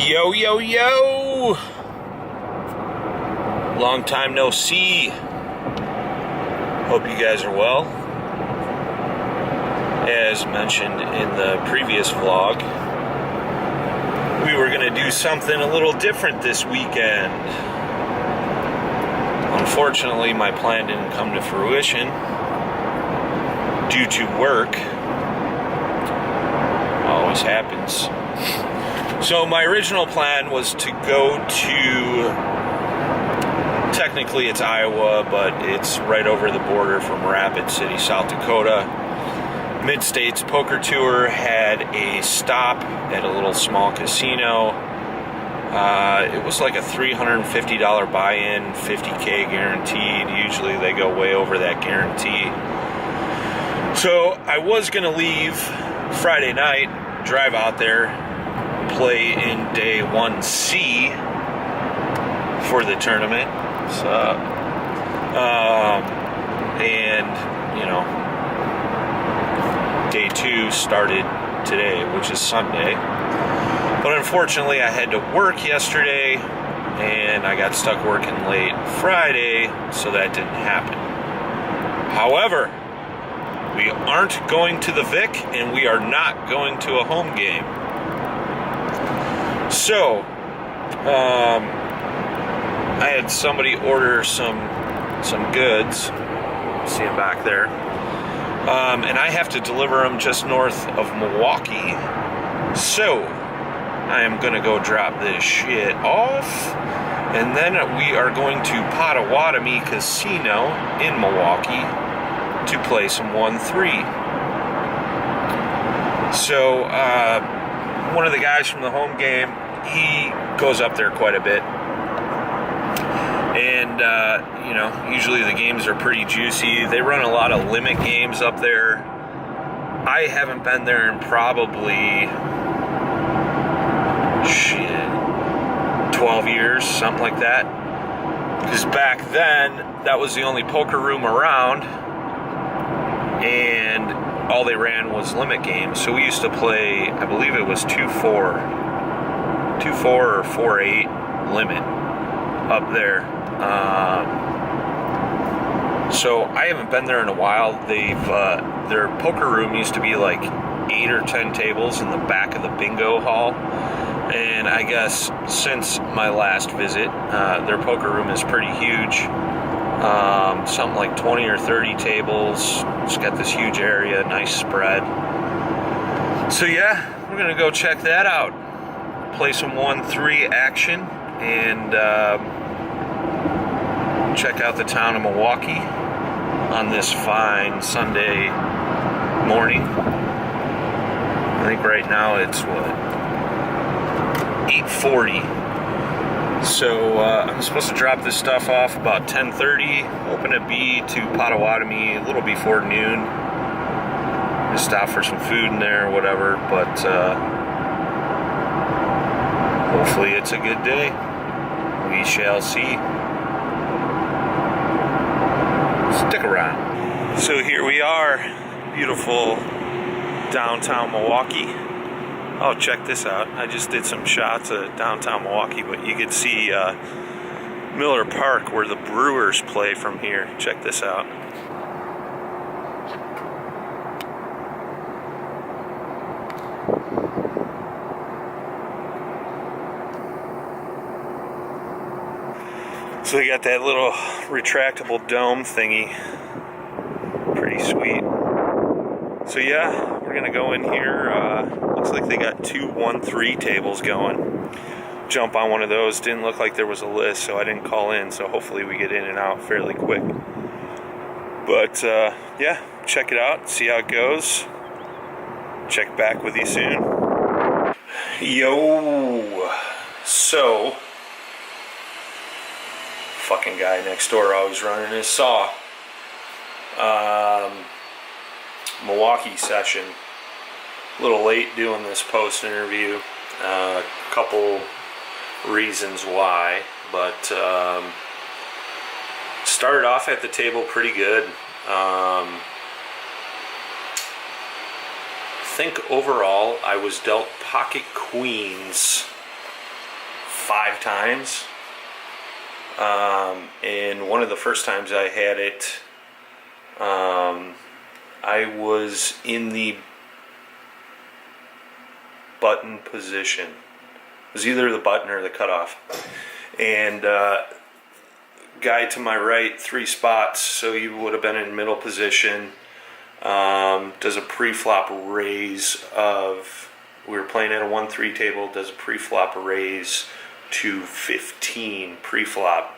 Yo, yo, yo! Long time no see. Hope you guys are well. As mentioned in the previous vlog, we were going to do something a little different this weekend. Unfortunately, my plan didn't come to fruition due to work. Always happens. So my original plan was to go to, technically it's Iowa, but it's right over the border from Rapid City, South Dakota. Mid-States Poker Tour had a stop at a little small casino. It was like a $350 buy-in, $50K guaranteed. Usually they go way over that guarantee. So I was going to leave Friday night, drive out there, play in day 1C for the tournament. So, and, you know, day 2 started today, which is Sunday. But unfortunately, I had to work yesterday, and I got stuck working late Friday, so that didn't happen. However, we aren't going to the Vic, and we are not going to a home game. So, I had somebody order some goods. See them back there. And I have to deliver them just north of Milwaukee. So, I am going to go drop this shit off. And then we are going to Potawatomi Casino in Milwaukee to play some 1-3. So, one of the guys from the home game, he goes up there quite a bit. And, you know, usually the games are pretty juicy. They run a lot of limit games up there. I haven't been there in probably, 12 years, something like that. Because back then, that was the only poker room around. And all they ran was limit games. So we used to play, I believe it was 2-4 or 4-8 limit up there. So I haven't been there in a while. Their poker room used to be like 8 or 10 tables in the back of the bingo hall. And I guess since my last visit, their poker room is pretty huge. Something like 20 or 30 tables. It's got this huge area, nice spread. So yeah, we're gonna go check that out. Play some 1-3 action and check out the town of Milwaukee on this fine Sunday morning. I think right now it's what, 8:40. So I'm supposed to drop this stuff off about 10:30. Hoping to be to Potawatomi a little before noon. Just stop for some food in there or whatever. But hopefully it's a good day. We shall see. Stick around. So here we are, beautiful downtown Milwaukee. Oh, check this out. I just did some shots of downtown Milwaukee, but you can see Miller Park where the Brewers play from here. Check this out. So they got that little retractable dome thingy. Pretty sweet. So yeah, we're gonna go in here. Looks like they got 2 1-3 tables going. Jump on one of those. Didn't look like there was a list, so I didn't call in. So hopefully we get in and out fairly quick. But yeah, check it out. See how it goes. Check back with you soon. Yo. So, fucking guy next door always running his saw. Milwaukee session. A little late doing this post interview. Couple reasons why, but started off at the table pretty good. think overall I was dealt pocket queens 5 times. And one of the first times I had it, I was in the button position. It was either the button or the cutoff. And guy to my right, 3 spots, so he would have been in middle position. Does a pre-flop raise of, we were playing at a 1-3 table, does a pre-flop raise to 15 pre-flop.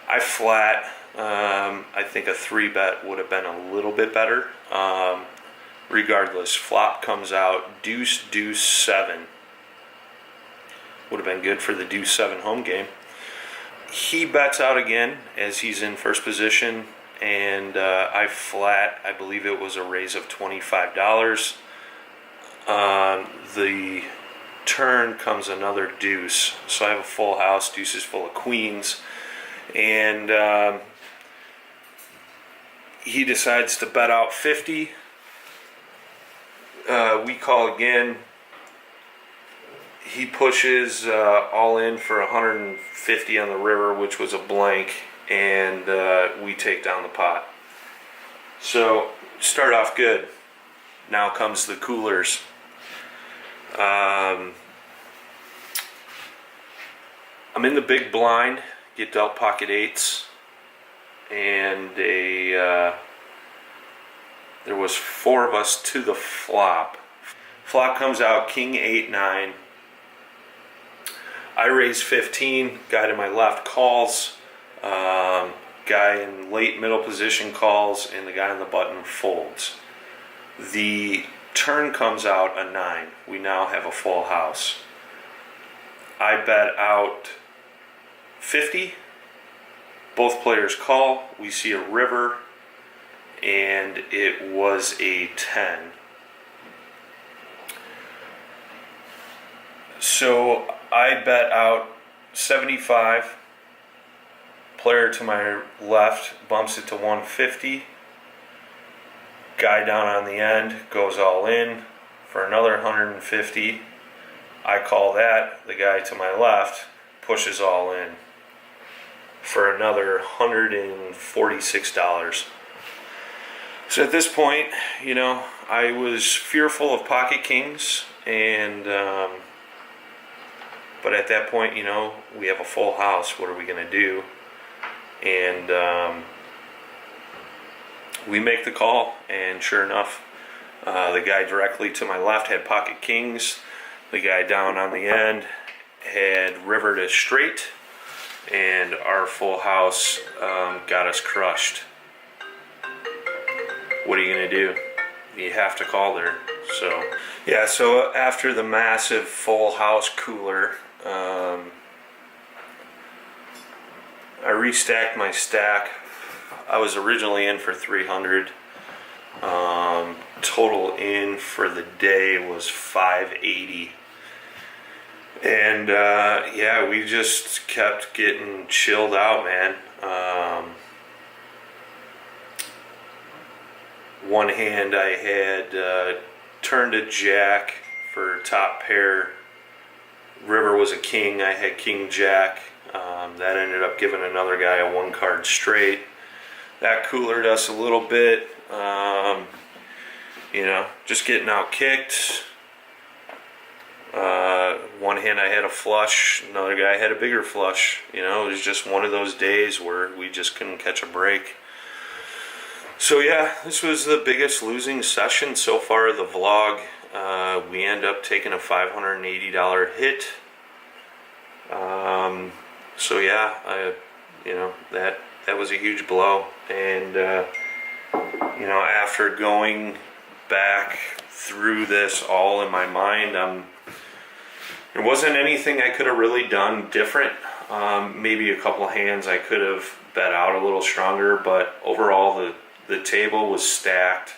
I flat. I think a 3-bet would have been a little bit better. Regardless, flop comes out deuce, deuce, 7. Would have been good for the deuce 7 home game. He bets out again as he's in first position, and I flat. I believe it was a raise of $25. The turn comes another deuce, so I have a full house. Deuce is full of queens, and he decides to bet out 50. We call again. He pushes all in for 150 on the river, which was a blank, and we take down the pot. So start off good. Now comes the coolers. I'm in the big blind, get dealt pocket 8s, and there was 4 of us to the flop. Flop comes out king 8-9. I raise 15. Guy to my left calls. Guy in late middle position calls, and the guy on the button folds. The turn comes out a 9. We now have a full house. I bet out 50. Both players call. We see a river, and it was a 10. So I bet out 75. Player to my left bumps it to 150. Guy down on the end goes all in for another 150. I call that. The guy to my left pushes all in for another $146. So at this point, I was fearful of pocket kings, and but at that point, we have a full house. What are we going to do? And we make the call, and sure enough, the guy directly to my left had pocket kings. The guy down on the end had river to straight, and our full house got us crushed. What are you going to do? You have to call there. So after the massive full house cooler, I restacked my stack. I was originally in for 300. Total in for the day was 580. And we just kept getting chilled out, man. One hand I had turned a jack for top pair. River was a king. I had king jack. That ended up giving another guy a 1-card straight. That coolered us a little bit. Just getting out kicked. One hand I had a flush. Another guy had a bigger flush. It was just one of those days where we just couldn't catch a break. So this was the biggest losing session so far of the vlog. We end up taking a $580 hit. That was a huge blow. And after going back through this all in my mind, there wasn't anything I could have really done different. Maybe a couple hands I could have bet out a little stronger, but overall the table was stacked,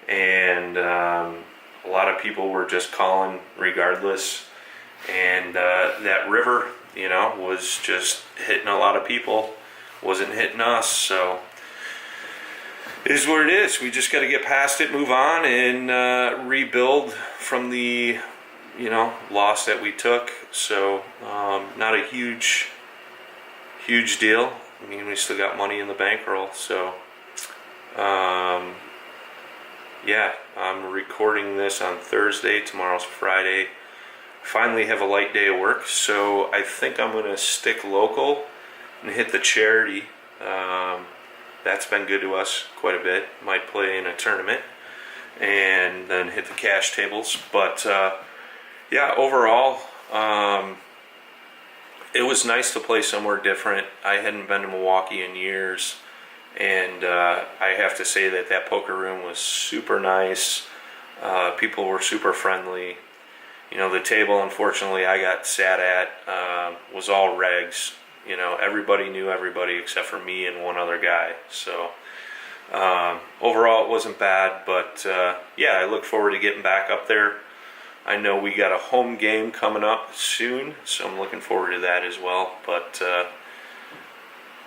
and a lot of people were just calling regardless, and that river was just hitting a lot of people, wasn't hitting us. So it is what it is. We just got to get past it, move on, and rebuild from the loss that we took. So not a huge deal. I mean, we still got money in the bankroll. So yeah, I'm recording this on Thursday. Tomorrow's Friday. Finally have a light day of work, so I think I'm gonna stick local and hit the charity. That's been good to us quite a bit. Might play in a tournament and then hit the cash tables. But yeah, overall, it was nice to play somewhere different. I hadn't been to Milwaukee in years, and I have to say that poker room was super nice. People were super friendly. The table, unfortunately, I got sat at was all regs. Everybody knew everybody except for me and one other guy. So overall, it wasn't bad. But yeah, I look forward to getting back up there. I know we got a home game coming up soon, so I'm looking forward to that as well. But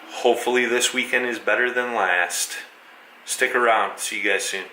hopefully this weekend is better than last. Stick around. See you guys soon.